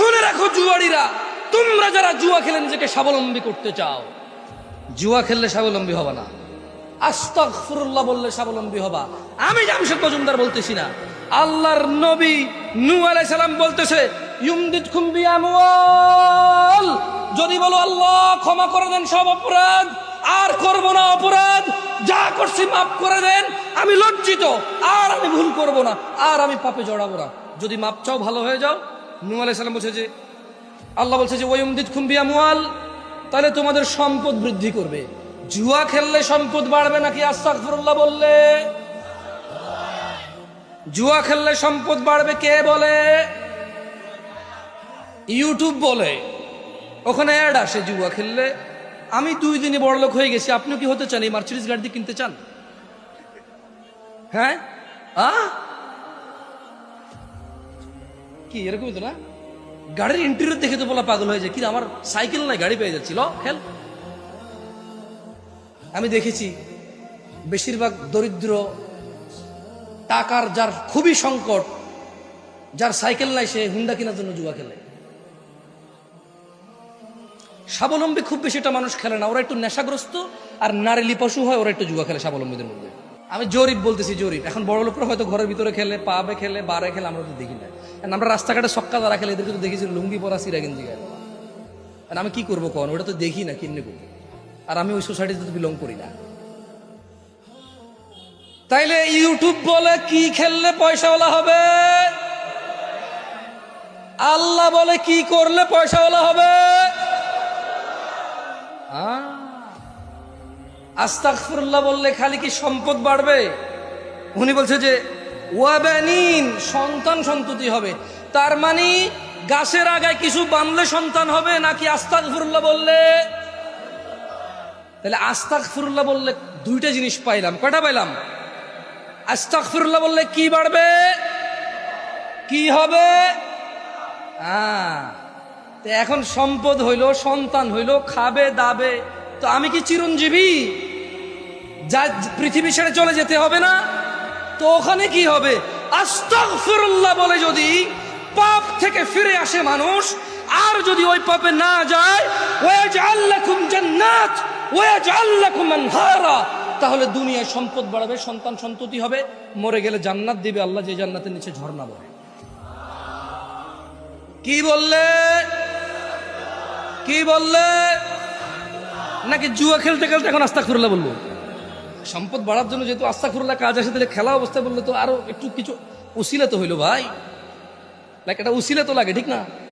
শুনে রাখো জুয়াড়িরা, তোমরা যারা জুয়া খেলে নিজেকে স্বাবলম্বী করতে চাও, জুয়া খেললে স্বাবলম্বী হবা না, আস্তাগফিরুল্লাহ বললে স্বাবলম্বী হবা। আমি জামশেদ মজুমদার বলতেছি না, আল্লাহর নবী নূহ আলাইহিস সালাম বলতেছে ইউমদিদকুম বিআমওয়াল, যদি বলো আল্লাহ ক্ষমা করে দেন সব অপরাধ, আর করব না অপরাধ, যা করছি মাফ করে দেন, আমি লজ্জিত, আর আমি ভুল করব না, আর আমি পাপে জড়াবো না, যদি মাপ চাও ভালো হয়ে যাও। নূহ আলাইহিস সালাম বলছে যে, আল্লাহ বলছে যে ওয়ায়ুমদিদকুম বিআমওয়াল, তাহলে তোমাদের সম্পদ বৃদ্ধি করবে। জুয়া খেললে সম্পদ বাড়বে নাকি আস্তাগফিরুল্লাহ বললে? জুয়া খেললে সম্পদ বাড়বে কে বলে? ইউটিউব বলে, ওখানে অ্যাড আসে জুয়া খেললে। আমি 2 দিনে বড়লোক হয়ে গেছি, আপনি কি হতে চান? এই মার্সিডিজ গাড়ি কিনতে চান? হ্যাঁ কি এরকমই তো না? গাড়ির ইন্টেরিয়র দেখে তো বলা পাগল হয়ে যায়, কি আমার সাইকেল নাই গাড়ি পেয়ে যাচ্ছিল খেল। আমি দেখেছি বেশিরভাগ দরিদ্র, টাকার যার খুবই সংকট, যার সাইকেল নাই, সে হুন্ডা কেনার জন্য জুয়া খেলে। স্বাবলম্বী খুব বেশি একটা মানুষ খেলে না, ওরা একটু নেশাগ্রস্ত আর নারী পশু হয়, ওরা একটু জুয়া খেলে স্বাবলম্বীদের মধ্যে। আমি জরিপ বলতেছি, জরিপ। এখন বড় লোকরা হয়তো ঘরের ভিতরে খেলে, পাবে খেলে, বারে খেলে, আমরা তো দেখি না। আমরা রাস্তাঘাটে সক্কা দ্বারা খেলে, এদেরকে তো দেখেছি লুঙ্গি পরা, সিরা গেঞ্জি গায়ে। আমি কি করবো কন, ওটা তো দেখি না, কিনে করবো। আর আমি ওই সোসাইটিতে তো বিলং করি না। তাইলে ইউটিউব বলে কি খেললে পয়সাওয়ালা হবে? আল্লাহ বলে কি করলে পয়সাওয়ালা হবে? আস্তাগফিরুল্লাহ বললে খালি কি সম্পদ বাড়বে? উনি বলছে যে ওয়াবানিন, সন্তান সন্ততি হবে। তার মানে গাছের আগায় কিছু বানলে সন্তান হবে নাকি আস্তাগফিরুল্লাহ বললে? তাহলে আস্তাগফিরুল্লাহ বললে 2টা জিনিস পাইলাম। কয়টা পাইলাম? আস্তাগফিরুল্লাহ বললে কি বাড়বে, কি হবে? এখন সম্পদ হইলো, সন্তান হইলো, খাবে দাবে, তো আমি কি চিরঞ্জীবী? যা পৃথিবী ছেড়ে চলে যেতে হবে না? তো ওখানে কি হবে? আস্তাগফিরুল্লাহ বলে যদি পাপ থেকে ফিরে আসে মানুষ, আর যদি ওই পাপে না যায়, ওয়াজআল লাকুম জান্নাত ওয়াজআল লাকুম আনহারা, তাহলে দুনিয়ায় সম্পদ বাড়বে, সন্তান সন্ততি হবে, মরে গেলে জান্নাত দিবে আল্লাহ, যে জান্নাতের নিচে ঝর্ণা বহে। কি বললে? কি বললে? নাকি জুয়া খেলতে খেলতে এখন আস্তাগফিরুল্লাহ বলবো? সম্পদ বাড়ার জন্য যেহেতু আস্তাগফিরুল্লাহ কাজ আসে, তাহলে খেলা অবস্থায় বললে তো আরো একটু কিছু উসিলা তো হইলো ভাই, একটা উসিলা তো লাগে, ঠিক না?